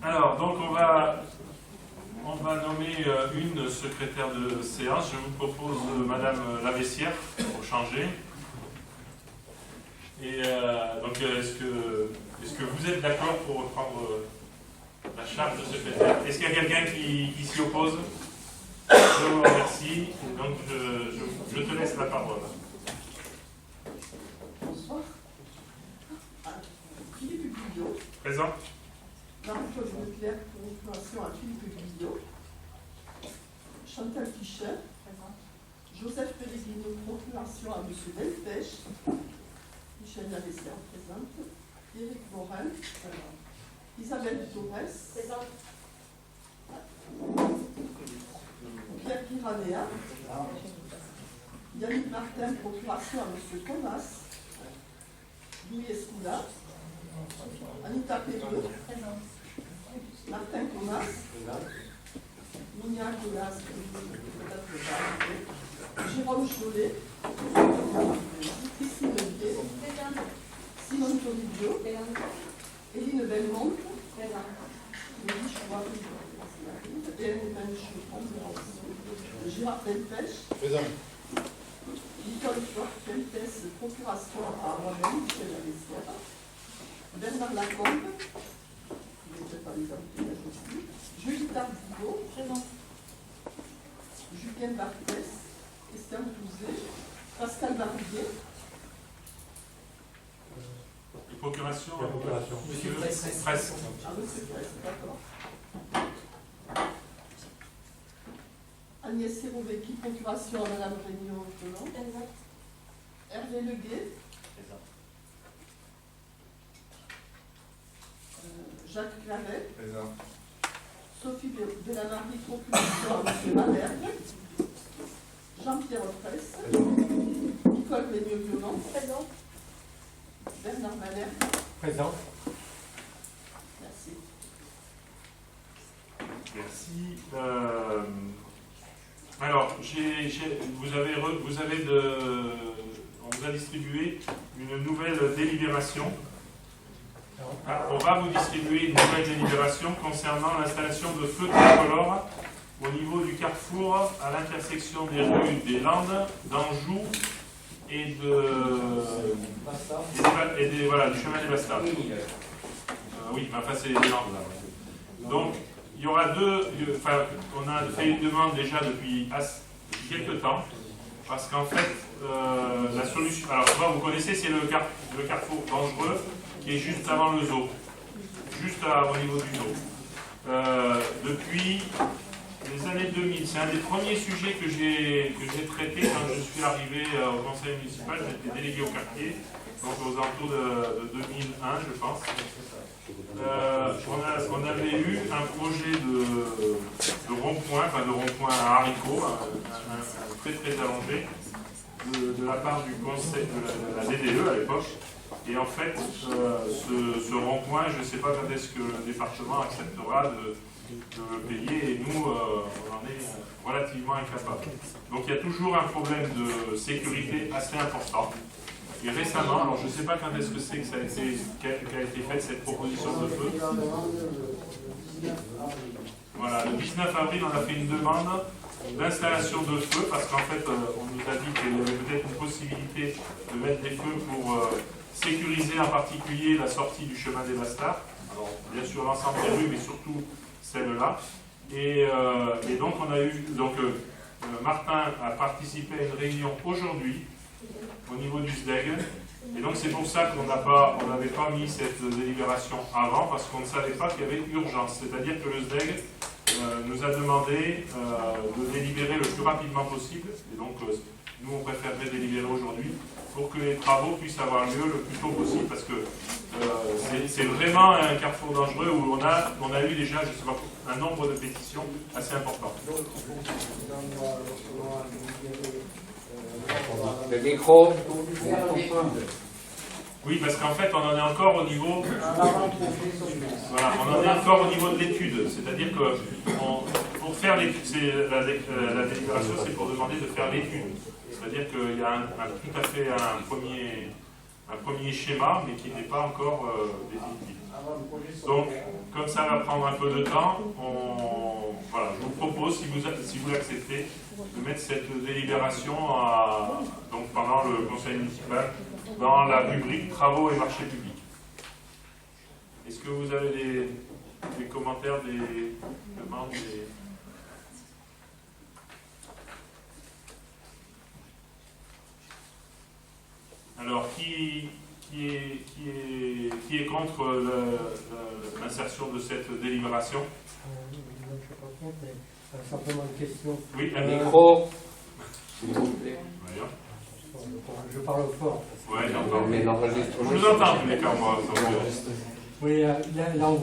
Alors, donc on va nommer une secrétaire de séance. Je vous propose Madame Lavessière pour changer. Et donc, est-ce que vous êtes d'accord pour reprendre la charge de secrétaire? Est-ce qu'il y a quelqu'un qui s'y oppose? Je vous remercie. Donc, je te laisse la parole. Bonsoir. Philippe Guillot. Présent. Marie-Claude Leclerc, procuration à Philippe Guillot. Chantal Fischer. Joseph Pellegrino, procuration à M. Delpech. Michel Lavessière présente. Éric Morin. Isabelle Torres. Présente. Pierre Piranea. Yannick Martin, procuration à M. Thomas. Louis Escoula. Anita Péreux. Martin Thomas. Minia Golas. Jérôme Chollet. Christine Levier. Simone Toribio. Éline Belmont. Gérard Delpech. Présent. Nicole Feltes, procuration à moi-même, Michel Lavessière. Bernard Lacombe. Je ne sais pas les appeler, Julie Tardigo. Présent. Julien Barthès. Christian Touzé. Pascal Barbier. Procuration. Monsieur Presse. Ah, monsieur Presse, d'accord. Agnès Sérovecki, procuration à Madame Réunion-Pelon. Hervé Leguet. Jacques Clavet. Présent. Sophie Delamarie, procuration à M. Malherbe. Jean-Pierre Fraisse. Nicole Réunion-Violon. Présent. Bernard Malherbe. Présent. Merci. Merci. Alors, on vous a distribué une nouvelle délibération. On va vous distribuer une nouvelle délibération concernant l'installation de feux tricolores au niveau du carrefour à l'intersection des rues des Landes, d'Anjou et du chemin des Bastards. Oui, enfin c'est les Landes là. Donc, il y aura on a fait une demande déjà depuis quelques temps, parce qu'en fait, la solution, alors vous connaissez, c'est le carrefour dangereux, qui est juste avant le zoo, juste au niveau du zoo. Depuis les années 2000, c'est un des premiers sujets que j'ai traité quand je suis arrivé au conseil municipal. J'étais délégué au quartier, donc aux alentours de 2001, je pense. On avait eu un projet de rond-point à haricots, un très très allongé, de la part du conseil de la DDE à l'époque. Et en fait, ce rond-point, je ne sais pas quand est-ce que le département acceptera de le payer, et nous, on en est relativement incapables. Donc il y a toujours un problème de sécurité assez important. Et récemment, alors je ne sais pas quand est-ce que c'est qu'a été faite cette proposition de feu. Voilà, le 19 avril, on a fait une demande d'installation de feu, parce qu'en fait, on nous a dit qu'il y avait peut-être une possibilité de mettre des feux pour sécuriser en particulier la sortie du chemin des Bastards. Alors, bien sûr, l'ensemble des rues, mais surtout celle-là. Et donc, on a eu. Donc, Martin a participé à une réunion aujourd'hui au niveau du SDEG. Et donc, c'est pour ça qu'on n'avait pas mis cette délibération avant, parce qu'on ne savait pas qu'il y avait urgence. C'est-à-dire que le SDEG nous a demandé de délibérer le plus rapidement possible. Et donc, nous, on préférerait délibérer aujourd'hui pour que les travaux puissent avoir lieu le plus tôt possible, parce que c'est vraiment un carrefour dangereux où on a eu déjà, je sais pas, un nombre de pétitions assez important. Le micro. Oui, parce qu'en fait, on en est encore au niveau. Voilà, on en est encore au niveau de l'étude. C'est-à-dire que pour faire l'étude, la délibération, c'est pour demander de faire l'étude. C'est-à-dire qu'il y a tout à fait un un premier schéma, mais qui n'est pas encore définitif. Donc, comme ça va prendre un peu de temps, voilà, je vous propose, si vous l'acceptez, de mettre cette délibération donc pendant le conseil municipal dans la rubrique travaux et marchés publics. Est-ce que vous avez des commentaires, des demandes Alors, qui est contre l'insertion de cette délibération? Je ne suis pas contre, mais simplement une question. Oui, un micro. Je parle fort. Oui, j'entends. Mais Je vous entends, tous les cas, moi. Oui, là on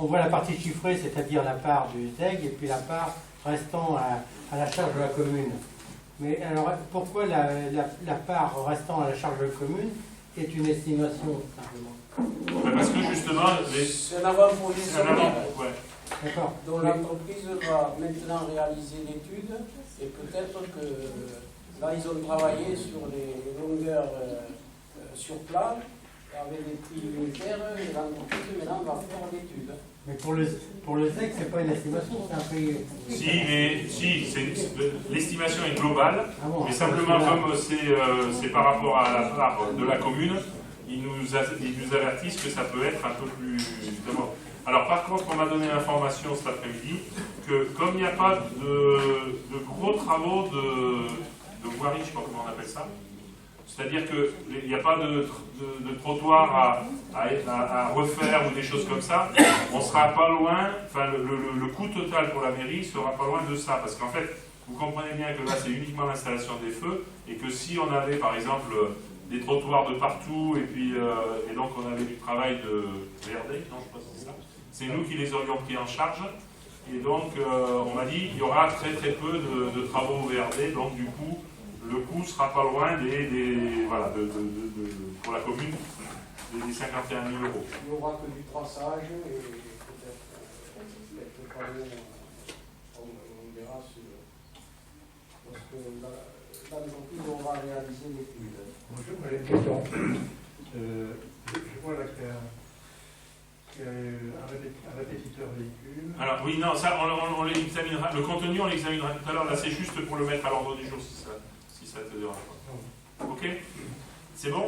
voit la partie chiffrée, c'est-à-dire la part du ZEG, et puis la part restant à la charge de la commune. Mais alors, pourquoi la part restant à la charge de la commune est une estimation, simplement? Parce que justement, c'est un avant-projet solidaire. Ouais. D'accord. Donc l'entreprise va maintenant réaliser l'étude et peut-être que là ils ont travaillé sur les longueurs sur plan avec des prix unitaires et l'entreprise maintenant va faire l'étude. Mais pour le ZEC, c'est pas une estimation, c'est un prix. Si, l'estimation est globale, Ah bon, mais simplement comme c'est par rapport à la part de la commune, ils nous avertissent que ça peut être un peu plus. Alors par contre, on m'a donné l'information cet après-midi que comme il n'y a pas de gros travaux de voirie, je ne sais pas comment on appelle ça, c'est-à-dire qu'il n'y a pas de trottoir à refaire ou des choses comme ça, on ne sera pas loin, enfin le coût total pour la mairie sera pas loin de ça, parce qu'en fait, vous comprenez bien que là c'est uniquement l'installation des feux, et que si on avait par exemple des trottoirs de partout, et donc on avait du travail de VRD, non je crois que c'est ça, c'est nous qui les aurions pris en charge, et donc on m'a dit qu'il y aura très très peu de travaux VRD, donc du coup, le coût sera pas loin voilà, pour la commune des 51 000 euros. Il n'y aura que du traçage et peut-être quelques travaux, on verra parce que l'entreprise aura réalisé l'étude. Bonjour, j'ai une question. Je vois là qu'il y a un répétiteur véhicule. Alors oui, non, ça on l'examinera. Le contenu on l'examinera tout à l'heure. Là c'est juste pour le mettre à l'ordre du jour si ça te dérange pas. Ok? C'est bon?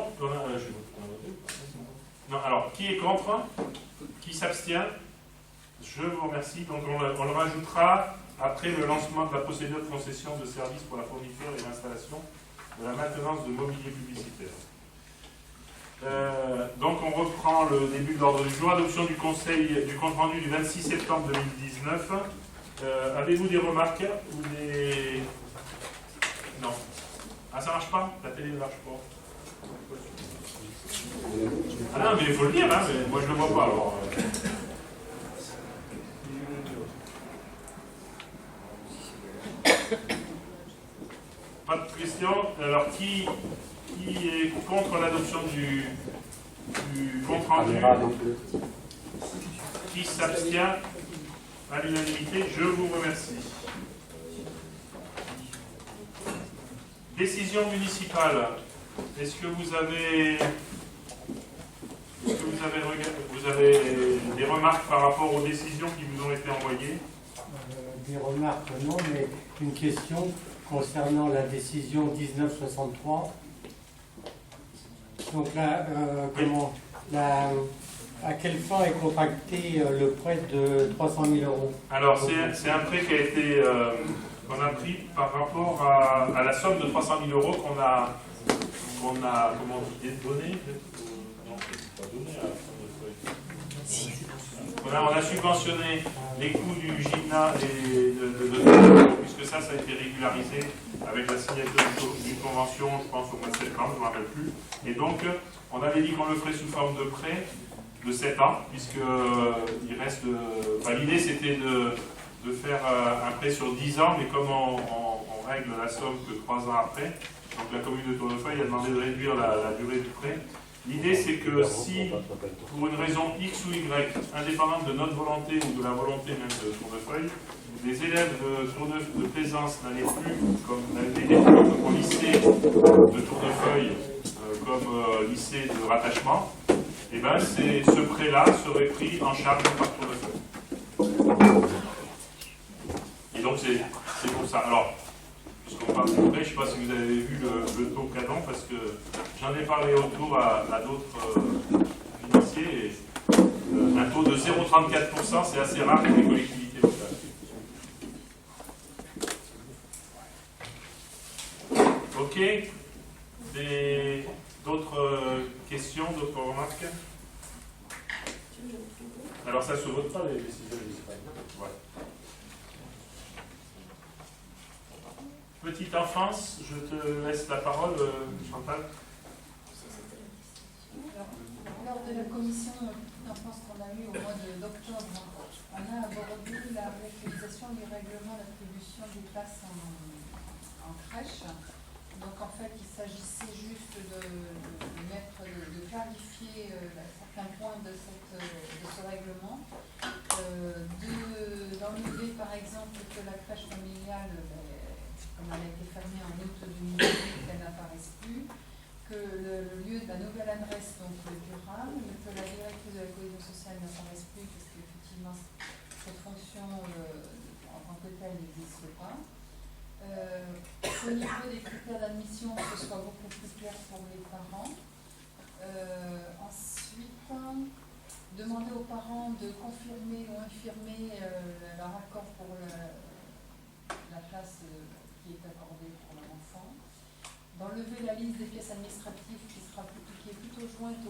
Non, alors qui est contre? Qui s'abstient? Je vous remercie. Donc on le rajoutera après le lancement de la procédure de concession de services pour la fourniture et l'installation de la maintenance de mobilier publicitaire. Donc on reprend le début de l'ordre du jour. Adoption du compte rendu du 26 septembre 2019. Avez-vous des remarques ou des... Non. Ah, ça marche pas? La télé ne marche pas. Ah non, mais il faut le dire, hein, mais moi je ne le vois pas alors. Pas de questions. Alors qui est contre l'adoption du compte rendu? Qui s'abstient? À l'unanimité, je vous remercie. Décision municipale. Est-ce que vous avez des remarques par rapport aux décisions qui vous ont été envoyées? Des remarques, non, mais une question concernant la décision 1963. Donc là, à quelle fin est contracté le prêt de 300 000 euros? Alors, c'est un prêt qui a été qu'on a pris par rapport à la somme de 300 000 euros qu'on a comment on dit, donné. On a subventionné les coûts du gymnase puisque ça a été régularisé avec la signature d'une convention, je pense au mois de septembre, je ne me rappelle plus. Et donc, on avait dit qu'on le ferait sous forme de prêt de 7 ans, puisque il reste. L'idée c'était de faire un prêt sur 10 ans, mais comme on règle la somme que 3 ans après, donc la commune de Tournefeuille a demandé de réduire la durée du prêt. L'idée c'est que si, pour une raison X ou Y, indépendante de notre volonté ou de la volonté même de Tournefeuille, les élèves de Plaisance n'allaient plus, comme n'avaient été comme au lycée de Tournefeuille, comme lycée rattachement, et ben ce prêt-là serait pris en charge par Tournefeuille. Et donc c'est pour ça. Alors, puisqu'on parle de prêt, je ne sais pas si vous avez vu le taux canon, parce que j'en ai parlé autour à d'autres financiers, et un taux de 0,34%, c'est assez rare pour les collectivités locales. Ok. D'autres questions, d'autres remarques? Alors ça se vote pas les décisions municipales. Ouais. Petite enfance, je te laisse la parole, Chantal. Lors de la commission petite enfance qu'on a eue au mois d'octobre, on a abordé la réutilisation du règlement d'attribution des places en crèche. Donc en fait, il s'agissait juste de clarifier certains points de ce règlement, d'enlever par exemple que la crèche familiale, comme elle a été fermée en août 2018, qu'elle n'apparaisse plus, que le lieu de la nouvelle adresse, donc durable, que la directrice de la cohésion sociale n'apparaisse plus, parce qu'effectivement cette fonction en tant que telle n'existe pas. Au niveau des critères d'admission, que ce soit beaucoup plus clair pour les parents. Ensuite, demander aux parents de confirmer ou infirmer leur accord pour la place qui est accordée pour leur enfant. D'enlever la liste des pièces administratives qui est plutôt jointe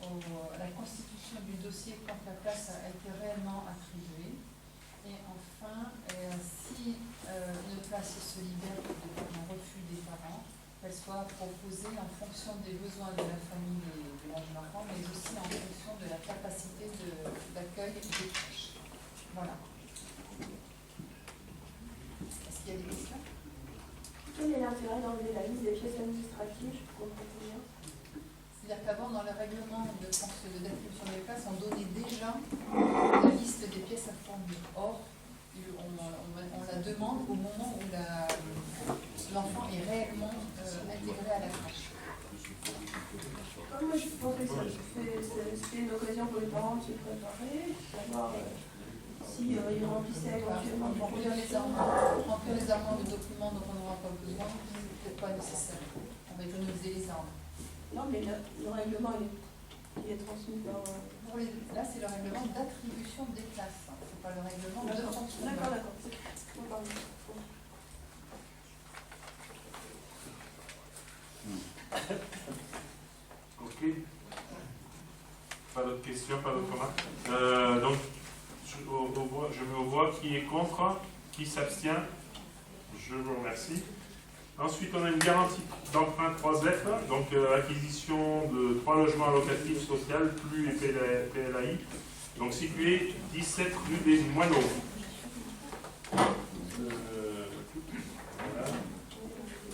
à la constitution du dossier quand la place a été réellement attribuée. Et enfin, si une place se libère par un refus des parents, qu'elle soit proposée en fonction des besoins de la famille et de l'âge de l'enfant, mais aussi en fonction de la capacité d'accueil des crèches. Voilà. Est-ce qu'il y a des questions? Quel est l'intérêt d'enlever la liste des pièces administratives? Je comprends bien. C'est-à-dire qu'avant, dans le règlement d'attribution des places, on donnait déjà la liste des pièces à fournir. Or, on la demande au moment où l'enfant est réellement intégré à la crèche. Moi, je pensais que c'était une occasion pour les parents de se préparer, de savoir si ils remplissaient éventuellement des Remplir les armoires de documents dont on n'aura pas besoin, c'est peut-être pas nécessaire. On va économiser les armes. Non, mais le règlement, il est transmis par... Là, c'est le règlement d'attribution des places. C'est pas le règlement de fonctionnement. D'accord. Ok. Pas d'autres questions, pas d'autres remarques. Donc, je mets au voix qui est contre, qui s'abstient. Je vous remercie. Ensuite, on a une garantie d'emprunt 3F, donc acquisition de 3 logements locatifs sociaux, PLU et PLAI, donc situés 17 rue des Moineaux. Voilà.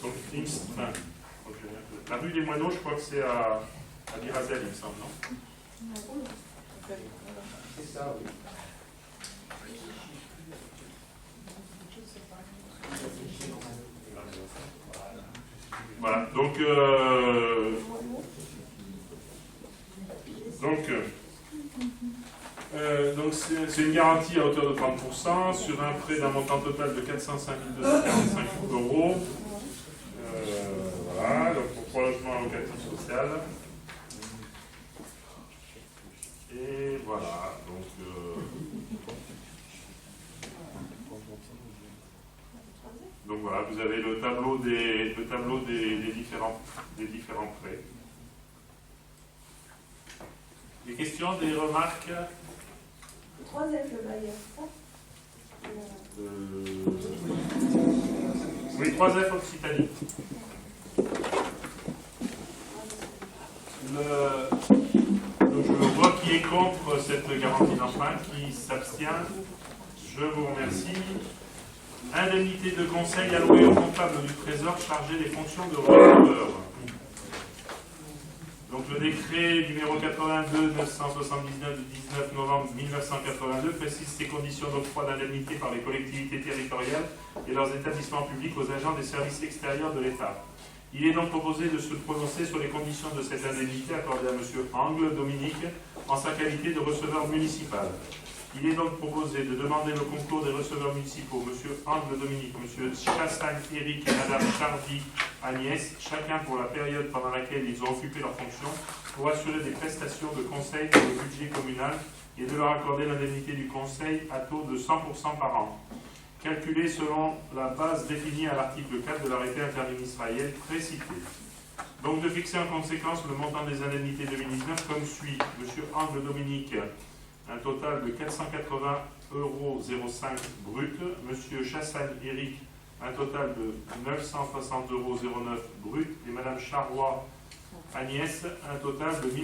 Donc, la rue des Moineaux, je crois que c'est à Birazel, il me semble, non? C'est ça, oui. Voilà, donc c'est une garantie à hauteur de 30% sur un prêt d'un montant total de 405 245 €. Voilà, donc pour 3 logements locatifs sociaux. Et voilà, donc voilà, vous avez le tableau des différents prêts. Des questions, des remarques? 3F le bailleur, ça? Oui, 3F Occitanie. Donc je vois qui est contre cette garantie d'emprunt, qui s'abstient. Je vous remercie. Indemnité de conseil allouée au comptable du Trésor chargé des fonctions de receveur. Donc le décret numéro 82-979 du 19 novembre 1982 précise ces conditions d'octroi d'indemnité par les collectivités territoriales et leurs établissements publics aux agents des services extérieurs de l'État. Il est donc proposé de se prononcer sur les conditions de cette indemnité accordée à M. Angle Dominique en sa qualité de receveur municipal. Il est donc proposé de demander le concours des receveurs municipaux, M. Angle Dominique, M. Chassagne Éric et Mme Chardy Agnès, chacun pour la période pendant laquelle ils ont occupé leurs fonctions, pour assurer des prestations de conseil pour le budget communal et de leur accorder l'indemnité du conseil à taux de 100% par an, calculée selon la base définie à l'article 4 de l'arrêté interministériel précité. Donc de fixer en conséquence le montant des indemnités 2019 comme suit. M. Angle Dominique, un total de 480,05 € brut. M. Chassagne Éric, un total de 960,09 € brut. Et Mme Charrois Agnès, un total de 1440,14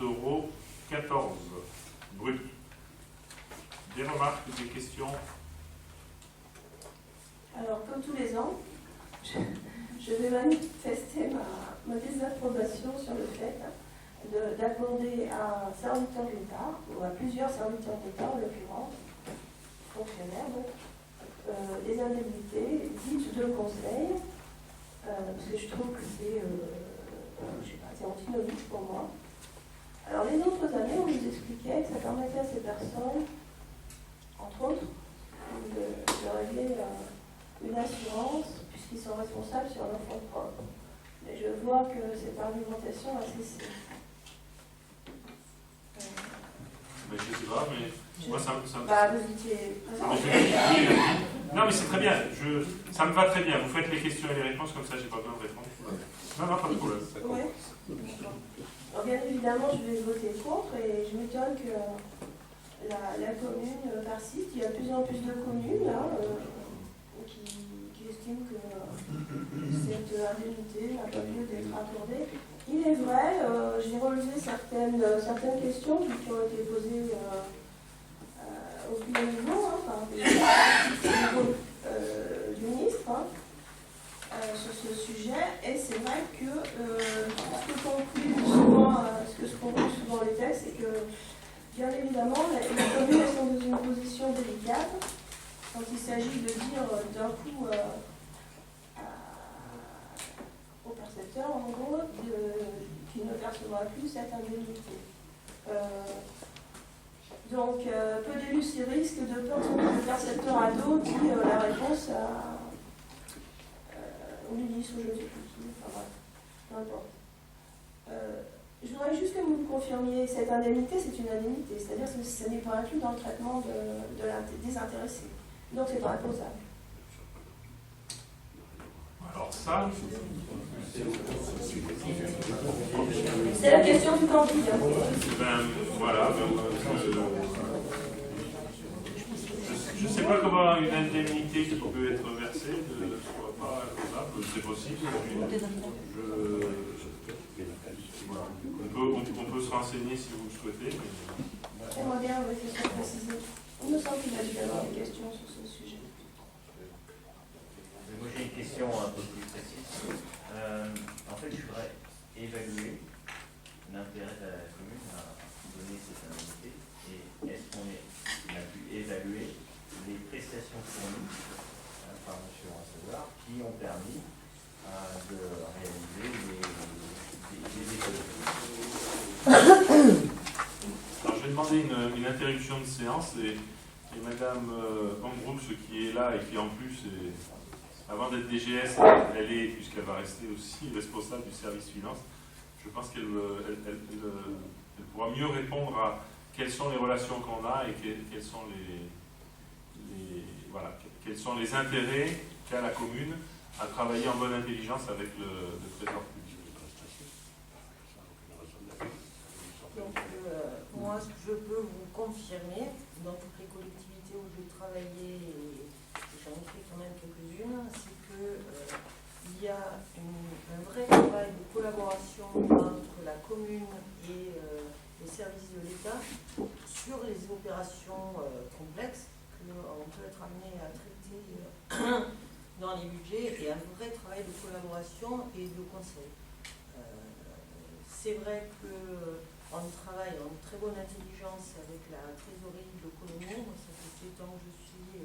€ brut. Des remarques, des questions? Alors, comme tous les ans, je vais manifester ma désapprobation sur le fait d'accorder à un serviteur de l'État, ou à plusieurs serviteurs d'État en l'occurrence, fonctionnaires, donc, des indemnités dites de conseil, parce que je trouve que c'est, je sais pas, c'est antinomique pour moi. Alors les autres années, on nous expliquait que ça permettait à ces personnes, entre autres, de régler une assurance, puisqu'ils sont responsables sur leur fonds propre. Mais je vois que cette argumentation a cessé. Mais je ne sais pas, mais moi ça me... Bah, vous étiez présent. Non, mais c'est très bien. Ça me va très bien. Vous faites les questions et les réponses, comme ça, j'ai pas besoin de répondre. Non, pas de problème. Ouais. Alors, bien évidemment, je vais voter contre et je m'étonne que la commune persiste. Il y a de plus en plus de communes là, qui estiment que cette indemnité n'a pas lieu d'être accordée. Il est vrai, j'ai relevé certaines questions qui ont été posées au plus haut niveau, par au niveau du ministre, sur ce sujet. Et c'est vrai que ce que concluent souvent les textes, c'est que, bien évidemment, les communes sont dans une position délicate quand il s'agit de dire d'un coup au percepteur, en gros, qu'il ne percevra plus cette indemnité. Donc, peu d'élus s'y risquent de peur que le percepteur à dos dit la réponse au ministre, je ne sais plus qui, enfin bref, peu importe. Je voudrais juste que vous me confirmiez, cette indemnité, c'est une indemnité, c'est-à-dire que ce n'est pas inclus dans le traitement des intéressés. Donc, c'est pas imposable. Alors ça... C'est la question du candidat. Voilà. Je ne sais pas comment une indemnité qui peut être versée ne soit pas imposable. C'est possible. On peut se renseigner si vous le souhaitez. J'aimerais bien que ce soit précisé. Il me semble qu'il a dû y avoir des questions sur ce sujet. Moi j'ai une question un peu plus précise. En fait, je voudrais évaluer l'intérêt de la commune à donner cette indemnité et est-ce qu'on a pu évaluer les prestations fournies par M. Rassedoir qui ont permis de réaliser les économies. Alors je vais demander une interruption de séance et Madame Angroux, qui est là et qui en plus est... Avant d'être DGS, elle est, puisqu'elle va rester aussi responsable du service finance, je pense qu'elle pourra mieux répondre à quelles sont les relations qu'on a et quels sont quels sont les intérêts qu'a la commune à travailler en bonne intelligence avec le trésor public. Donc, moi, ce que je peux vous confirmer, dans toutes les collectivités où j'ai travaillé, et j'en ai fait quand même quelques-unes, c'est qu'il y a un vrai travail de collaboration entre la commune et les services de l'État sur les opérations complexes qu'on peut être amené à traiter dans les budgets, et un vrai travail de collaboration et de conseil. C'est vrai qu'on travaille en très bonne intelligence avec la trésorerie de Colomiers. Moi, ça fait 7 ans que je suis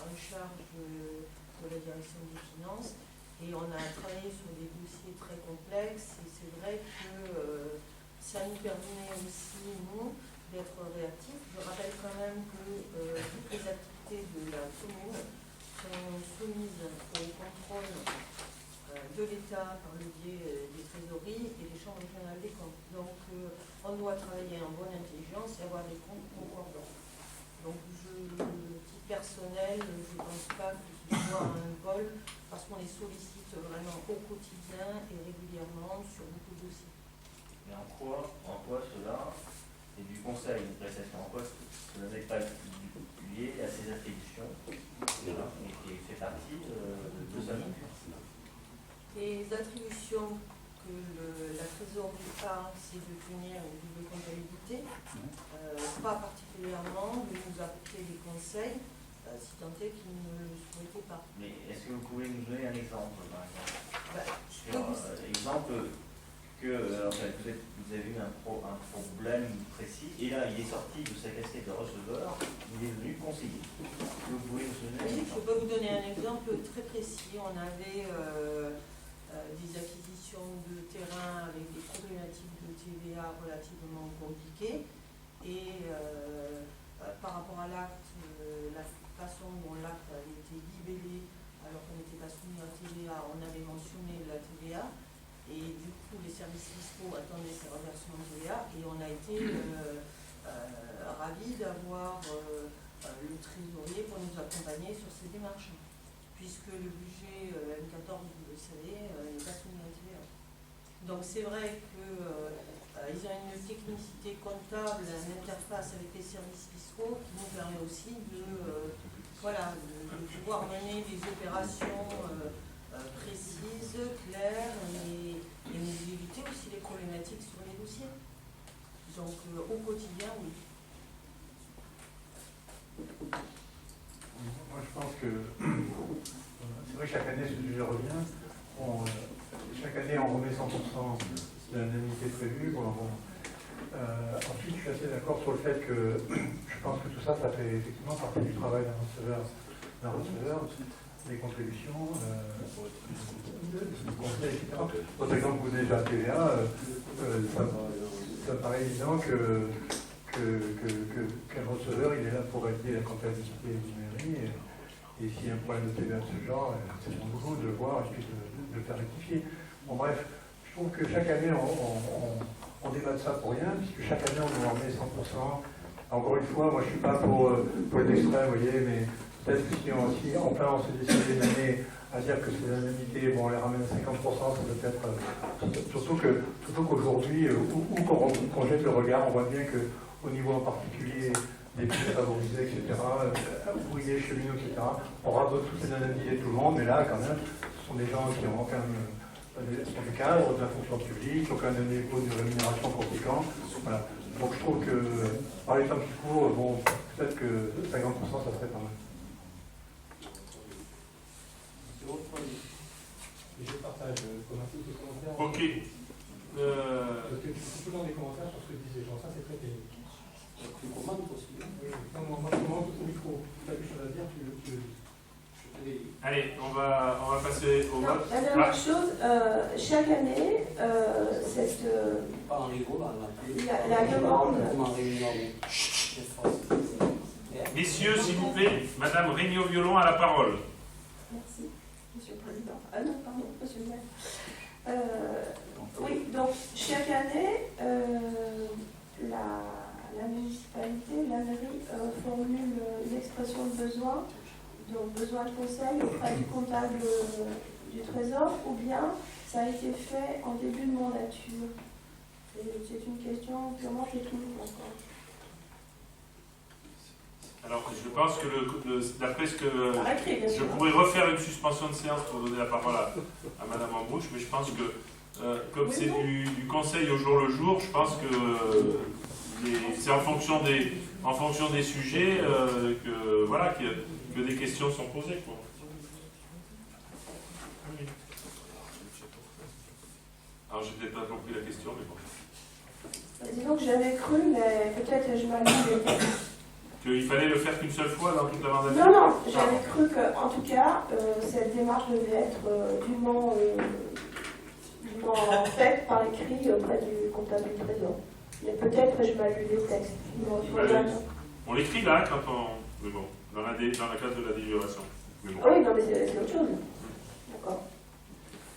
en charge de la direction des finances. Et on a travaillé sur des dossiers très complexes et c'est vrai que ça nous permet aussi, nous, d'être réactifs. Je rappelle quand même que toutes les activités de la commune sont soumises au contrôle de l'État par le biais des trésoreries et des chambres régionales des comptes. Donc on doit travailler en bonne intelligence et avoir des comptes concordants. Donc titre personnel, je ne pense pas que ce soit un pôle parce qu'on les sollicite vraiment au quotidien et régulièrement sur beaucoup de dossiers. Mais en quoi cela est du conseil, une prestation en quoi cela n'est pas lié à ses attributions et qui fait partie de sa mission. Les attributions que la trésorerie a, c'est de tenir une double comptabilité, pas particulièrement de nous apporter des conseils, si tant est qu'ils ne le souhaitaient pas. Mais est-ce que vous pouvez nous donner un exemple, par exemple exemple que vous avez eu un problème précis, et là il est sorti de sa casquette de receveur, il est devenu conseiller. Vous pouvez nous donner un Oui, je exemple? peux vous donner un exemple très précis. On avait des acquisitions de terrain avec des problématiques de TVA relativement compliquées et par rapport à l'acte, la façon dont l'acte avait été libellé alors qu'on n'était pas soumis à TVA, on avait mentionné la TVA et du coup les services fiscaux attendaient ces reversements de TVA et on a été ravis d'avoir le trésorier pour nous accompagner sur ces démarches, puisque le budget M14, vous le savez, n'est pas soumis à TVA. Donc c'est vrai qu'ils ont une technicité comptable, une interface avec les services fiscaux qui nous permet aussi de pouvoir mener des opérations précises, claires et nous éviter aussi les problématiques sur les dossiers. Donc au quotidien, oui. Moi, je pense que c'est vrai que chaque année, je reviens, chaque année, on remet 100% de l'indemnité prévue. Ensuite, je suis assez d'accord sur le fait que je pense que tout ça, ça fait effectivement partie du travail d'un receveur, des contributions, du conseil, etc. Par exemple, vous avez déjà TVA, ça me paraît évident qu'un receveur, il est là pour aider la comptabilité du mairie. Et s'il y a un problème de TVA de ce genre, c'est son boulot de le voir et puis de le faire rectifier. Bon, bref, je trouve que chaque année, on débat de ça pour rien, puisque chaque année, on nous en met 100%. Encore une fois, moi, je ne suis pas pour les extrêmes, vous voyez, mais peut-être que si enfin on se décide une année à dire que ces indemnités, bon, on les ramène à 50%, ça peut être. Surtout qu'aujourd'hui, où qu'on jette le regard, on voit bien qu'au niveau en particulier des plus favorisés, etc., ouvriers, cheminots, etc., on rabote toutes ces indemnités de tout le monde, mais là, quand même, ce sont des gens qui ont quand même du cadre, de la fonction publique, qui ont quand même un niveau de rémunération conséquent. Voilà. Donc je trouve que, par les temps qui courent, bon, peut-être que 50%, ça serait pas mal. Je partage comme un petit commentaire. Ok. Parce que tout dans les commentaires sur ce que disent les gens, ça c'est très technique. Tu commandes aussi. Oui, moi je commande au micro. Tu as quelque chose à dire, tu le dis. Allez, on va passer au vote. La dernière chose, chaque année, Pas en rigolant, la demande. Messieurs, s'il vous plaît, Madame Regnault-Violon a la parole. Merci, Monsieur le Président. Ah non, pardon, Monsieur le Maire. Oui, donc chaque année, la municipalité, la mairie formule une expression de besoin, donc besoin de conseil auprès du comptable du Trésor, ou bien ça a été fait en début de mandature. C'est une question purement technique encore. Alors, je pense que d'après ce que je sûr. pourrais refaire une suspension de séance pour donner la parole à Madame Ambrouche, mais je pense que comme c'est du conseil au jour le jour, je pense que c'est en fonction des sujets que des questions sont posées, quoi. Alors, j'ai peut-être pas compris la question, mais bon. Disons que j'avais cru, mais peut-être je m'aligne. Qu'il fallait le faire qu'une seule fois dans toute la mandature? Non, non, j'avais cru que, en tout cas, cette démarche devait être dûment faite par écrit auprès du comptable du Trésor. Mais peut-être que je mal lu les textes. On l'écrit là quand on. Mais bon, dans la case de la délibération. Mais bon. Ah oui, non, mais c'est autre chose. D'accord.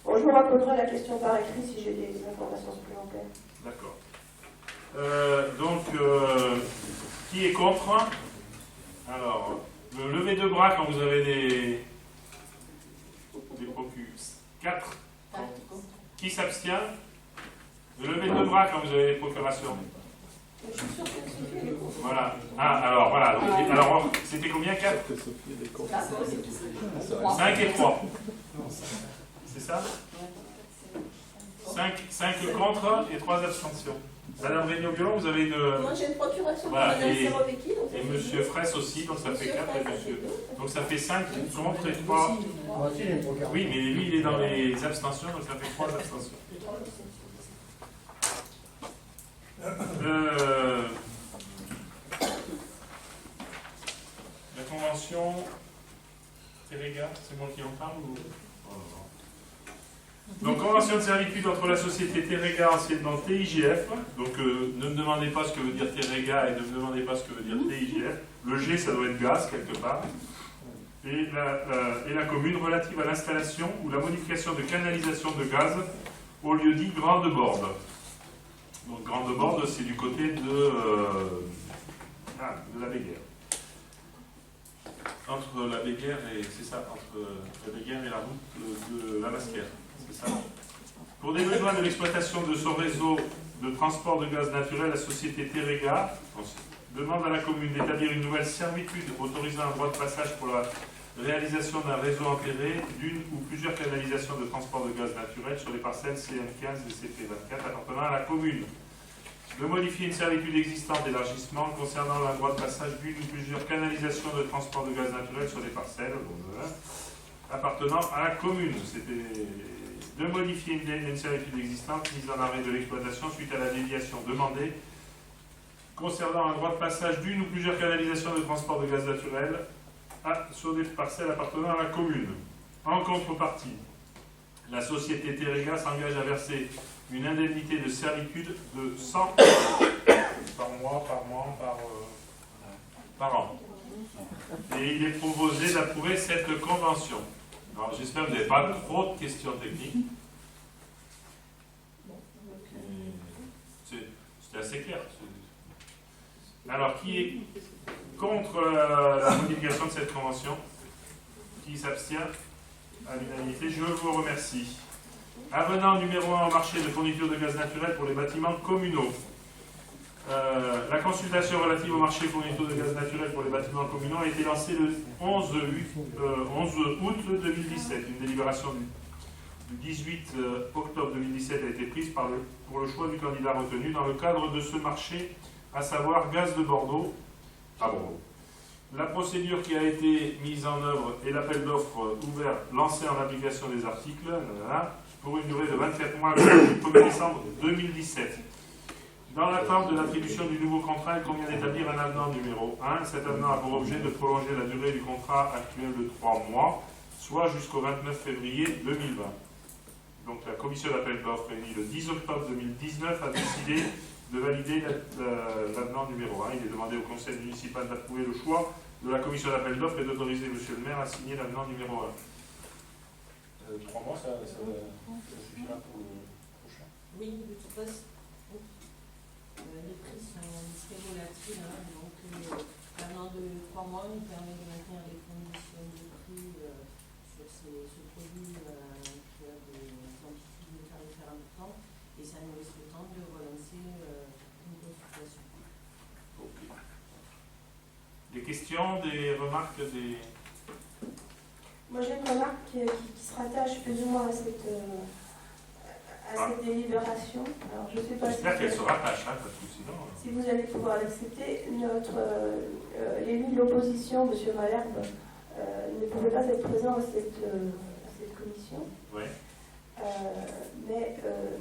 Bon, je me raconterai la question par écrit si j'ai des informations supplémentaires. D'accord. Qui est contre? Alors, le lever de bras quand vous avez des procus. 4. Qui s'abstient? Le lever de bras quand vous avez des procurations. Je suis sûre que Sophie est contre. Voilà. Ah, alors, voilà. Donc, alors, c'était combien? 4? 5 et 3. C'est ça? 5 contre et 3 abstentions. Madame Regnault-Violon, vous avez une... Moi, j'ai une procuration Voilà, pour Madame Serovecki. et Monsieur Fraisse aussi, donc ça fait 4 et monsieur. Donc ça fait 5 contre et 3. Moi aussi, j'ai une procuration. Oui, mais lui, il est dans les abstentions, donc ça fait 3 abstentions. La convention Terega, c'est moi qui en parle ou... Donc, convention de servitude entre la société Terega, anciennement TIGF. Donc, ne me demandez pas ce que veut dire Terega et ne me demandez pas ce que veut dire TIGF. Le G, ça doit être gaz, quelque part. Et la commune relative à l'installation ou la modification de canalisation de gaz au lieu dit Grande Borde. Donc, Grande Borde, c'est du côté de la Béguerre. Entre la Béguerre et... C'est ça, entre la Béguerre et la route de la Masquère. C'est ça. Pour des besoins de l'exploitation de son réseau de transport de gaz naturel, la société Terega demande à la commune d'établir une nouvelle servitude autorisant un droit de passage pour la réalisation d'un réseau enterré d'une ou plusieurs canalisations de transport de gaz naturel sur les parcelles CM15 et CP24 appartenant à la commune. De modifier une servitude existante d'élargissement concernant un droit de passage d'une ou plusieurs canalisations de transport de gaz naturel sur les parcelles appartenant à la commune. C'était de modifier une servitude existante mise en arrêt de l'exploitation suite à la déviation demandée concernant un droit de passage d'une ou plusieurs canalisations de transport de gaz naturel sur des parcelles appartenant à la commune. En contrepartie, la société Terega s'engage à verser une indemnité de servitude de 100 par an. Et il est proposé d'approuver cette convention. Alors j'espère que vous n'avez pas trop de questions techniques. C'était assez clair. Alors, qui est contre la modification de cette convention? Qui s'abstient? À l'unanimité, je vous remercie. Avenant numéro 1 au marché de fourniture de gaz naturel pour les bâtiments communaux. La consultation relative au marché de fourniture de gaz naturel pour les bâtiments communaux a été lancée le 11 août 2017. Une délibération du 18 octobre 2017 a été prise pour le choix du candidat retenu dans le cadre de ce marché, à savoir Gaz de Bordeaux à Bordeaux. La procédure qui a été mise en œuvre est l'appel d'offres ouvert lancé en application des articles pour une durée de 24 mois le 1er décembre 2017. Dans l'attente de l'attribution du nouveau contrat, il convient d'établir un avenant numéro 1. Cet avenant a pour objet de prolonger la durée du contrat actuel de 3 mois, soit jusqu'au 29 février 2020. Donc la commission d'appel d'offres réunie le 10 octobre 2019 a décidé de valider l'avenant numéro 1. Il est demandé au conseil municipal d'approuver le choix de la commission d'appel d'offres et d'autoriser monsieur le maire à signer l'avenant numéro 1. 3 mois, ça suffira pour le prochain. Oui, de toute façon, les prix sont très volatiles, donc l'avenant de 3 mois nous permet de maintenir les conditions de prix sur ce produit qui a des amplitudes tarifaires importantes, et ça nous laisse le temps de relancer une consultation. Okay. Des questions, des remarques, des... Moi j'ai une remarque qui se rattache plus ou moins à cette délibération. Alors je sais pas J'espère qu'elle se rattache, parce que sinon... Si vous allez pouvoir l'accepter, l'élu de l'opposition, M. Malherbe, ne pouvait pas être présent à cette commission. Oui. Mais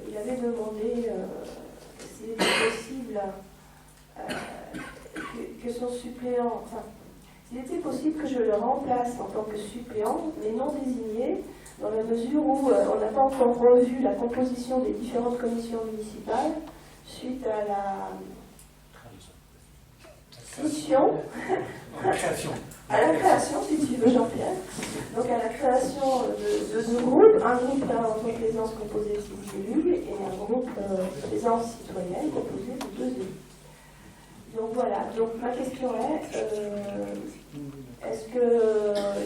il avait demandé s'il était possible que que son suppléant, enfin, s'il était possible que je le remplace en tant que suppléant, mais non désigné, dans la mesure où on n'a pas encore revu la composition des différentes commissions municipales suite à la scission, à la création, si tu veux, Jean-Pierre, donc à la création de deux groupes, un groupe en plaisance composé de 6 élus et un groupe plaisance citoyenne composé de 2 élus. Donc voilà, donc ma question est-ce que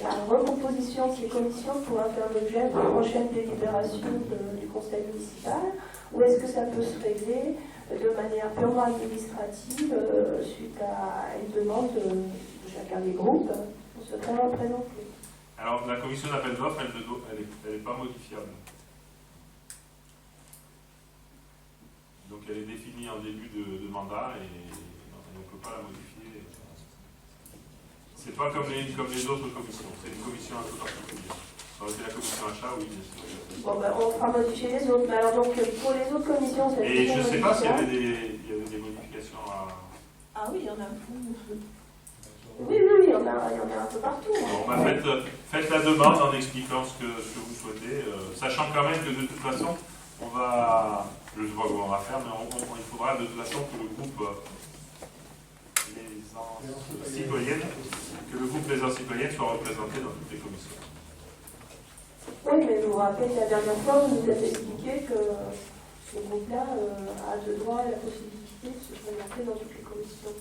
la recomposition de ces commissions pourra faire l'objet de prochaines délibérations du conseil municipal, ou est-ce que ça peut se régler de manière purement administrative suite à une demande de chacun des groupes pour se faire représenter? Alors, la commission d'appel d'offres, elle n'est pas modifiable. Donc, elle est définie en début de mandat et on ne peut pas la modifier. C'est pas comme les autres commissions, c'est une commission un peu particulière. Ça aurait été la commission achat, oui, bien sûr. Bon, ben, on fera modifier les autres, mais alors donc pour les autres commissions, c'est Et je ne sais pas s'il y avait des modifications à. Ah oui, il y en a un. Oui, il y en a un peu partout. Bon, bah, faites la demande en expliquant ce que vous souhaitez, sachant quand même que de toute façon, on va, je ne sais pas comment on va faire, mais il faudra de toute façon que le groupe Les Citoyennes soit représenté dans toutes les commissions. Oui, mais vous vous rappelez, la dernière fois, vous nous avez expliqué que ce groupe-là a de droit la possibilité de se présenter dans toutes les commissions.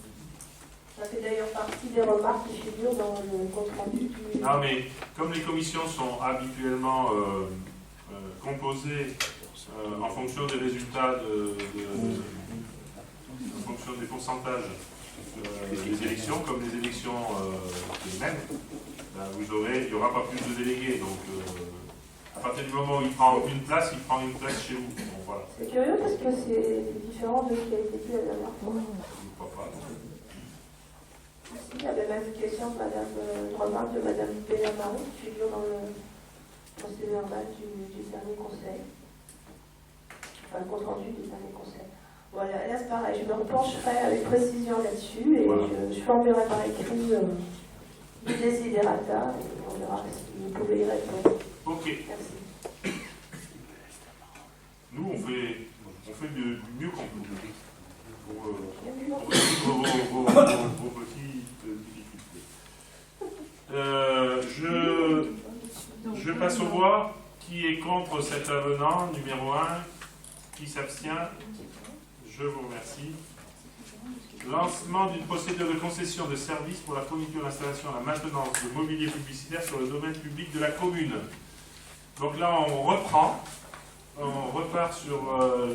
Ça fait d'ailleurs partie des remarques qui figurent dans le compte rendu du... Non, mais comme les commissions sont habituellement composées en fonction des résultats, en fonction des pourcentages des élections, comme les élections les mêmes, ben il n'y aura pas plus de délégués. Donc, à partir du moment où il prend une place, il prend une place chez vous. Bon, voilà. C'est curieux parce que c'est différent de ce qui a été dit la dernière fois. Je ne crois pas. Il y avait même une question de une remarque de Mme Bélamari qui figure dans le procès verbal du dernier conseil. Enfin, le compte rendu du dernier conseil. Voilà, là c'est pareil, je me repencherai avec précision là-dessus et voilà. Je formulerai par écrit des desiderata et on verra si vous pouvez y répondre. Ok. Merci. Nous, on fait du mieux qu'on peut pour résoudre vos petites difficultés. Je passe au voix. Qui est contre cet avenant numéro 1? Qui s'abstient? Je vous remercie. Lancement d'une procédure de concession de services pour la fourniture, l'installation et la maintenance de mobilier publicitaire sur le domaine public de la commune. Donc là, on repart sur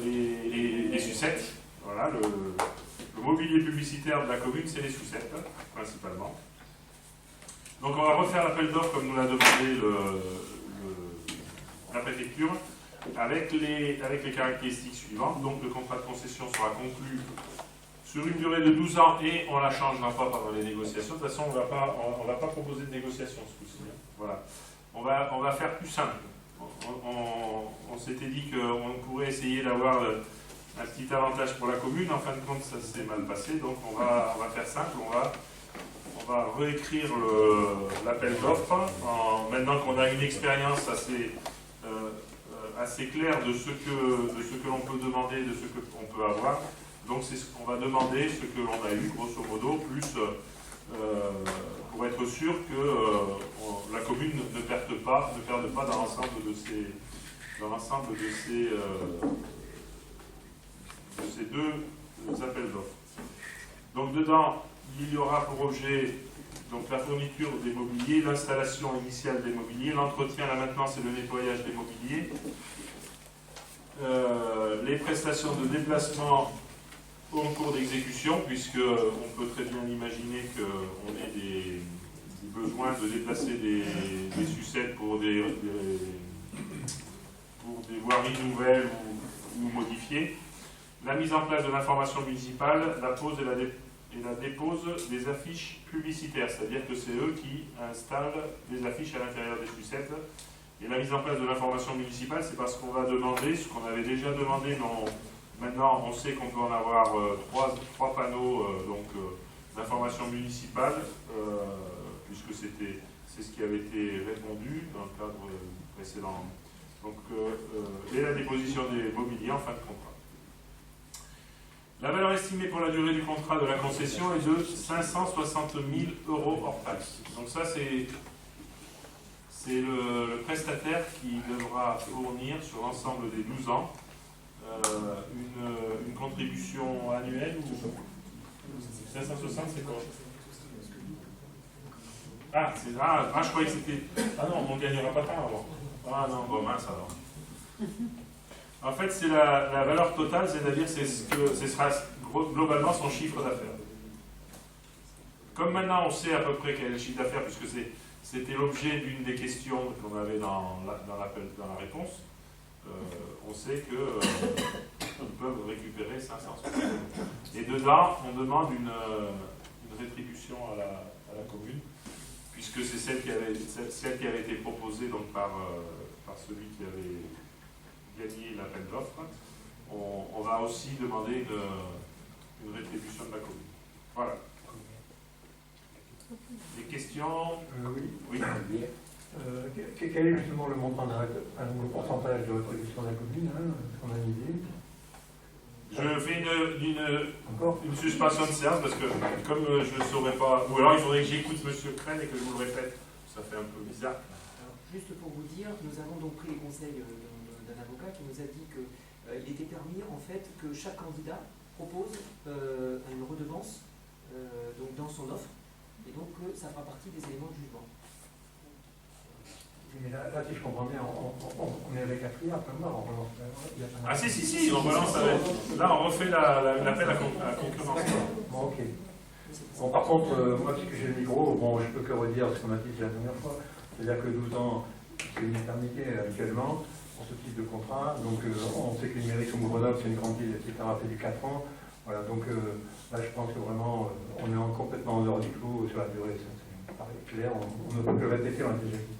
les sucettes. Voilà, le mobilier publicitaire de la commune, c'est les sucettes, principalement. Donc on va refaire l'appel d'offres comme nous l'a demandé la préfecture, avec les caractéristiques suivantes. Donc le contrat de concession sera conclu sur une durée de 12 ans et on ne la changera pas pendant les négociations. De toute façon, on ne va pas proposer de négociation ce coup-ci. Voilà. On va faire plus simple. On s'était dit qu'on pourrait essayer d'avoir un petit avantage pour la commune. En fin de compte, ça s'est mal passé. Donc on va faire simple. On va réécrire l'appel d'offres. Maintenant qu'on a une expérience assez claire de ce que l'on peut demander, de ce qu'on peut avoir. Donc c'est ce qu'on va demander, ce que l'on a eu, grosso modo, plus pour être sûr que la commune ne perde pas dans l'ensemble de ces deux appels d'offres. Donc dedans, il y aura pour objet donc, la fourniture des mobiliers, l'installation initiale des mobiliers, l'entretien, la maintenance et le nettoyage des mobiliers, les prestations de déplacement en cours d'exécution, puisqu'on peut très bien imaginer qu'on ait des besoins de déplacer des sucettes pour des voiries nouvelles ou modifiées, la mise en place de l'information municipale, la pose et la dépose des affiches publicitaires, c'est-à-dire que c'est eux qui installent des affiches à l'intérieur des sucettes. Et la mise en place de l'information municipale, c'est parce qu'on va demander, ce qu'on avait déjà demandé, mais maintenant on sait qu'on peut en avoir trois panneaux, donc d'information municipale, puisque c'est ce qui avait été répondu dans le cadre précédent. Donc, et la déposition des mobiliers en fin de contrat. La valeur estimée pour la durée du contrat de la concession est de 560 000 € hors taxe. Donc ça, c'est le prestataire qui devra fournir sur l'ensemble des 12 ans une contribution annuelle. 560, c'est quoi? Je croyais que c'était... Ah non, on ne gagnera pas tant avant. Ah non, bon mince alors. En fait, c'est la valeur totale, c'est-à-dire ce sera globalement son chiffre d'affaires. Comme maintenant on sait à peu près quel est le chiffre d'affaires, puisque c'était l'objet d'une des questions qu'on avait dans la réponse, on sait qu'ils peuvent récupérer 560 €. Et dedans, on demande une rétribution à la commune, puisque c'est celle qui avait été proposée donc, par celui qui avait gagné l'appel d'offres. On va aussi demander une rétribution de la commune. Voilà. Des questions? Oui. Quel est justement le montant le pourcentage de rétribution de la commune? Est-ce qu'on a une idée? Je fais une suspension de séance parce que comme je ne saurais pas, ou alors il faudrait que j'écoute M. Crène et que je vous le répète, ça fait un peu bizarre. Alors, juste pour vous dire, nous avons donc pris les conseils d'un avocat qui nous a dit qu'il était permis en fait que chaque candidat propose une redevance donc dans son offre et donc ça fera partie des éléments de jugement. Mais là, si je comprends bien, on est avec la FIA, après moi, on relance. Ah si, on relance avec. Là, on refait l'appel à concurrence. Bon, ok. Bon, par contre, moi, puisque j'ai le micro, bon, je peux que redire ce qu'on a dit la dernière fois. C'est-à-dire que 12 ans, c'est une éternité habituellement pour ce type de contrat. Donc, on sait que les mairies sont Grenoble, c'est une grande ville, etc. C'est du 4 ans. Voilà, donc là, je pense que vraiment, on est complètement en dehors du clou sur la durée. Ça me paraît clair. On ne peut que répéter, on l'a déjà dit.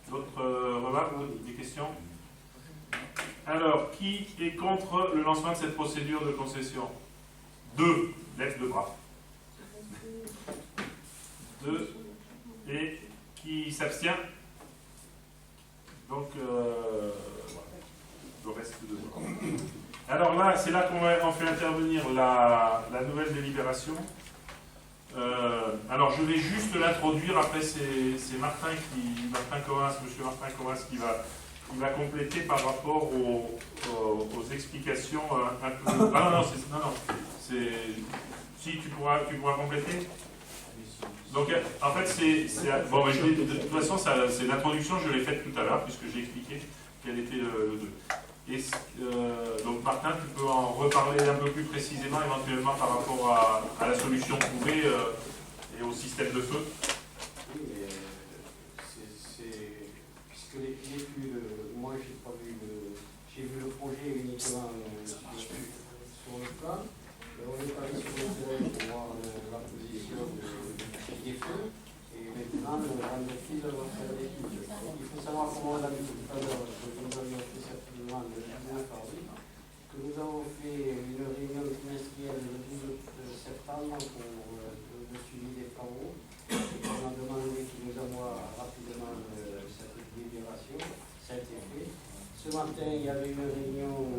D'autres remarques, des questions? Alors, qui est contre le lancement de cette procédure de concession? 2. Lève le bras. 2. Et qui s'abstient? Donc, le reste de 2. Alors là, c'est là qu'on fait intervenir la nouvelle délibération. Alors je vais juste l'introduire, après c'est Martin Comas, monsieur Martin Comas qui va compléter par rapport aux explications un peu... Ah non, si tu pourras compléter. Donc en fait bon, de toute façon c'est l'introduction, je l'ai faite tout à l'heure puisque j'ai expliqué quel était le 2. Et donc Martin, tu peux en reparler un peu plus précisément éventuellement par rapport à la solution trouvée et au système de feu. Oui, mais puisque l'étude, moi j'ai vu le projet uniquement sur le plan, on est allé sur le terrain pour voir la position des feux, et maintenant l'entreprise va faire l'étude. Il faut savoir comment on a vu tout à l'heure, que nous avions fait cette demande le 19 avril, que nous avons fait une réunion trimestrielle le 12 septembre pour le suivi des travaux, et on a demandé qu'il nous envoie rapidement cette délibération. Ça a été fait. Ce matin, il y avait une réunion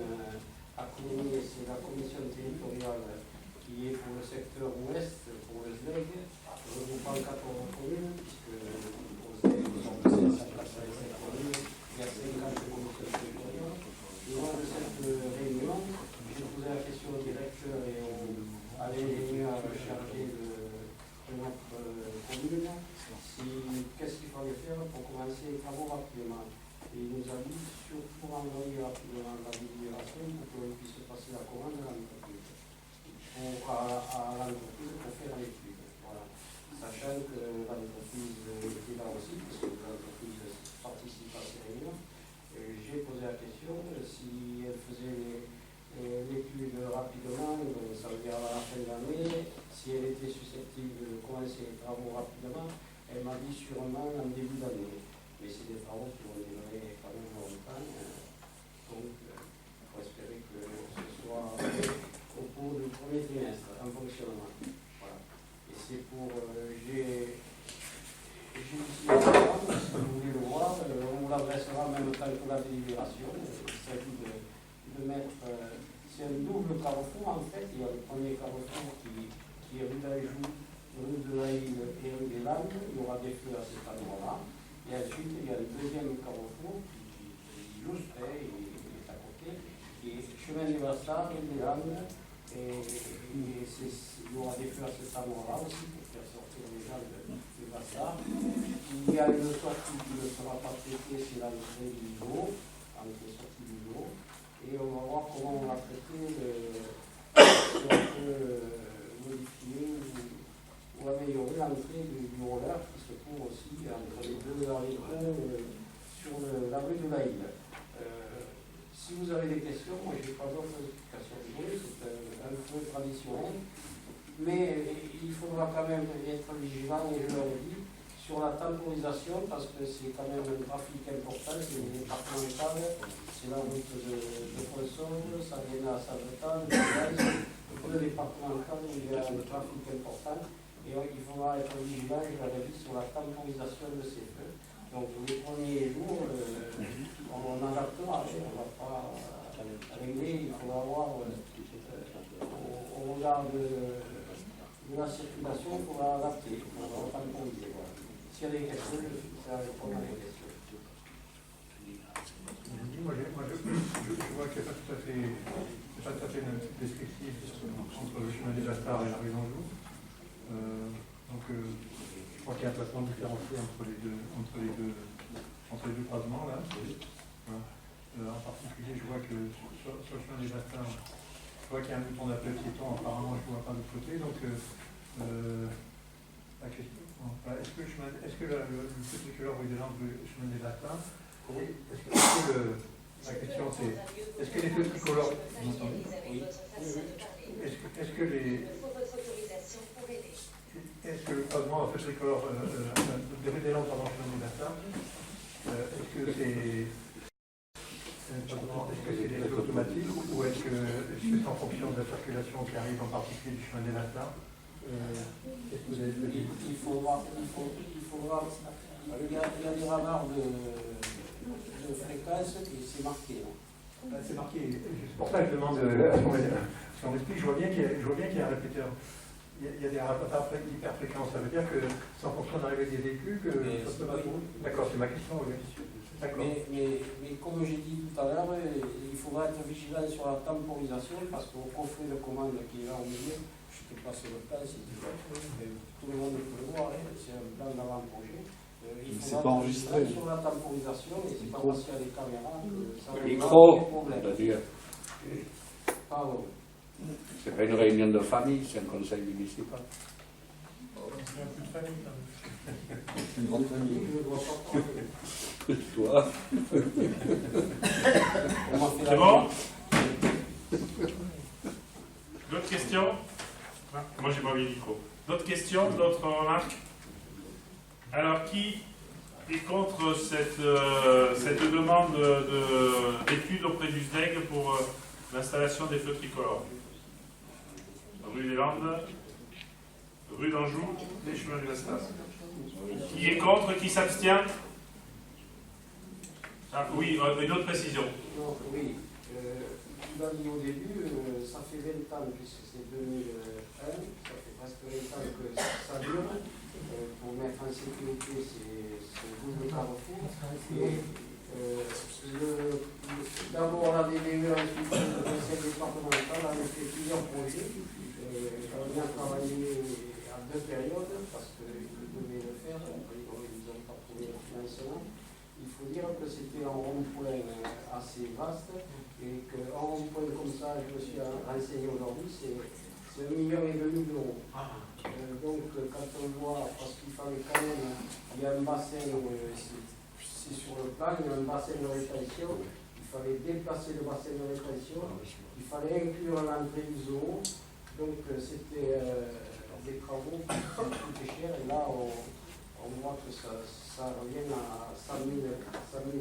à Cournier, c'est la commission territoriale qui est pour le secteur ouest, pour le SLEG, regroupant 14 communes, puisque au SLEG, nous sommes 587 communes, il y a 50 commissions territoriales. Lors de cette réunion, j'ai posé la question au directeur et à l'ingénieur chargé de notre commune, qu'est-ce qu'il fallait faire pour commencer les travaux rapidement. Et il nous a dit surtout envoyer rapidement la délibération pour qu'on puisse passer la commande à l'entreprise. À l'entreprise pour faire l'étude. Voilà. Sachant que l'entreprise était là aussi, parce que l'entreprise participe à ces réunions. J'ai posé la question si elle faisait l'étude rapidement, ça veut dire à la fin de l'année, si elle était susceptible de commencer les travaux rapidement, elle m'a dit sûrement en début d'année. Mais c'est des travaux qui vont durer quand même longtemps, donc il faut espérer que ce soit en même temps que la délibération. Il s'agit de mettre. C'est un double carrefour en fait. Il y a le premier carrefour qui est rue d'Anjou, rue de la Île et rue des Landes. Il y aura des feux à cet endroit-là. Et ensuite, il y a le deuxième carrefour qui est juste près, il est à côté, qui est chemin du Bastard, rue des Landes. Et il y aura des feux à cet endroit-là aussi pour faire sortir les gens du Bastard. Il y a une sortie qui ne sera pas traitée, c'est l'entrée du Lot, l'entrée-sortie du Lot. Et on va voir comment on va traiter si on peut modifier ou améliorer l'entrée du roller qui se trouve aussi entre les deux sur la rue de la Île. Si vous avez des questions, moi je n'ai pas d'autres explications de jouer, c'est un peu traditionnel, mais il faudra quand même être vigilant, et je l'avais dit, sur la temporisation, parce que c'est quand même un trafic important, c'est une départementale, c'est la route de Poissons, ça vient à Saint-Jean, le départemental, il y a un trafic important, et il faudra être vigilant, je l'avais dit, sur la temporisation de ces feux. Donc les premiers jours, on adaptera, on ne va pas régler, il faudra voir au regard de la circulation, il faudra adapter, il faudra temporiser. Voilà. S'il y a des questions, je suis prêt à répondre à des questions. Moi, je vois qu'il n'y a pas tout à fait une descriptive entre le chemin des Bastards et la rue d'Anjou. Donc, je crois qu'il y a un placement différencié entre les deux croisements là. Voilà. En particulier, je vois que sur le chemin des Bastards, je vois qu'il y a un bouton d'appel piéton. Apparemment, je ne vois pas de l'autre côté. Donc, la question. Voilà. Est-ce que le petit tricolore rue des Landes, le chemin des Bastards, la question c'est, est-ce que les feux tricolores, vous m'entendez? Oui. Est-ce que le croisement à feu tricolore de rue des Landes pendant le chemin des Bastards, est-ce que c'est des feux automatiques ou est-ce que c'est en fonction de la circulation qui arrive en particulier du chemin des Bastards? Il faudra, il y a des radars de fréquence et c'est marqué. C'est marqué, c'est pour ça que je demande à son explique, je vois bien qu'il y a un répéteur. Il y a des radars hyperfréquents, ça veut dire que c'est en fonction de l'arrivée des véhicules que ça peut pas trouver. D'accord, c'est ma question. Oui. Mais comme j'ai dit tout à l'heure, il faudra être vigilant sur la temporisation parce qu'au coffret de commande qui est là au milieu, je ne sais pas sur le plan, tout le monde peut le voir, c'est un plan d'avant-projet. Il faudra être vigilant sur la temporisation et c'est pas parce qu'il y a des caméras que ça va être des problèmes. Pardon. C'est pas une réunion de famille, c'est un conseil municipal. C'est un peu de famille. Une grande famille. Je ne vois pas. Toi. C'est bon? D'autres questions? Moi j'ai pas mis le micro. D'autres questions? D'autres remarques? Alors qui est contre cette demande d'étude auprès du SDEG pour l'installation des feux tricolores? Rue des Landes, rue d'Anjou, les chemins du Bastard. Qui est contre? Qui s'abstient? Ah, oui, une autre précision. Donc, oui, tu l'as dit au début, ça fait 20 ans, puisque c'est 2001, ça fait presque 20 ans que ça dure. Pour mettre en sécurité ces doubles carrefours. D'abord la DDE, ensuite le conseil départemental avait fait plusieurs projets. On a bien travaillé à deux périodes parce qu'ils devaient le faire, ils n'ont pas trouvé le financement. Il faut dire que c'était un rond-point assez vaste et qu'un rond-point comme ça, je me suis renseigné aujourd'hui, c'est 1,5 million d'euros. Donc quand on voit, parce qu'il fallait quand même, il y a un bassin, c'est sur le plan, il y a un bassin de rétention, il fallait déplacer le bassin de rétention, il fallait inclure l'entrée du zoo, donc c'était des travaux qui coûtaient cher, et là on voit que ça revient à 100 000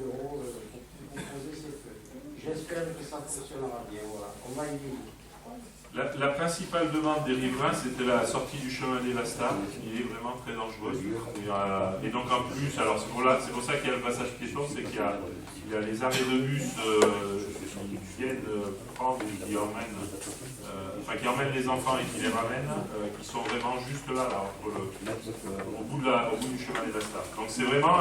euros pour poser ces feux. J'espère que ça fonctionnera bien, voilà, on va y venir. La principale demande des riverains, c'était la sortie du chemin des Lastas, qui est vraiment très dangereuse. Et donc en plus, alors c'est pour ça qu'il y a le passage piéton, c'est qu'il y a les arrêts de bus qui viennent prendre et qui emmènent, qui emmènent les enfants et qui les ramènent, qui sont vraiment juste là entre au bout du chemin des Lastas. Donc c'est vraiment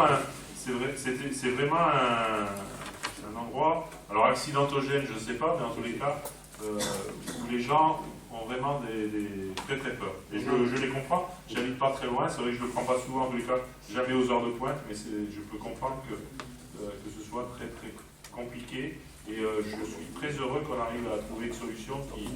un endroit, alors accidentogène, je ne sais pas, mais en tous les cas, où les gens ont vraiment très très peur. Et je les comprends, j'habite pas très loin, c'est vrai que je ne le prends pas souvent, en tous les cas, jamais aux heures de pointe, mais je peux comprendre que ce soit très très compliqué. Et je suis très heureux qu'on arrive à trouver une solution qui,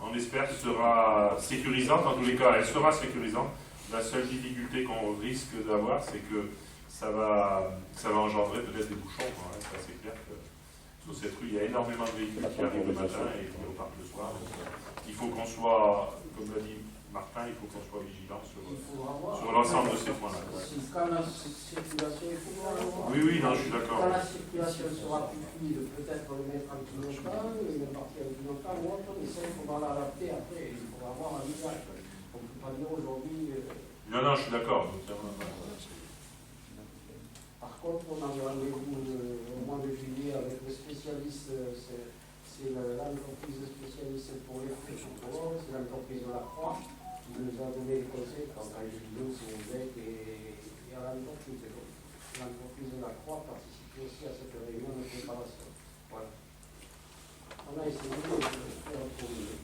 on espère, sera sécurisante. En tous les cas, elle sera sécurisante. La seule difficulté qu'on risque d'avoir, c'est que ça va engendrer peut-être des bouchons. Hein. Ça, c'est clair que sur cette rue, il y a énormément de véhicules qui arrivent le matin et qui repartent le soir. Donc, il faut qu'on soit, comme l'a dit Martin, il faut qu'on soit vigilant sur l'ensemble de ces points-là. Quand la circulation, Oui, non, je suis d'accord. Quand la circulation sera plus fluide, peut-être le mettre en clignotant, une partie en clignotant ou autre, mais ça, il faudra l'adapter après, il faudra avoir un usage. On ne peut pas dire aujourd'hui. Non, je suis d'accord. Par contre, on a rendez-vous au mois de juillet avec le spécialiste, c'est l'entreprise spécialiste pour les frais, c'est l'entreprise de la Croix, qui nous a donné des conseils quand on a eu c'est évêque et à l'entreprise. L'entreprise de la Croix participe aussi à cette réunion de préparation. Voilà. On a essayé de faire trouver.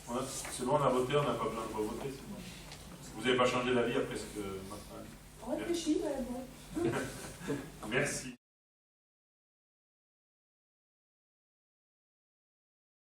Ouais, c'est bon, on a voté, on n'a pas besoin de revoter, c'est bon. Vous n'avez pas changé d'avis après ce que Martin a dit? On réfléchit, mais bon. Merci.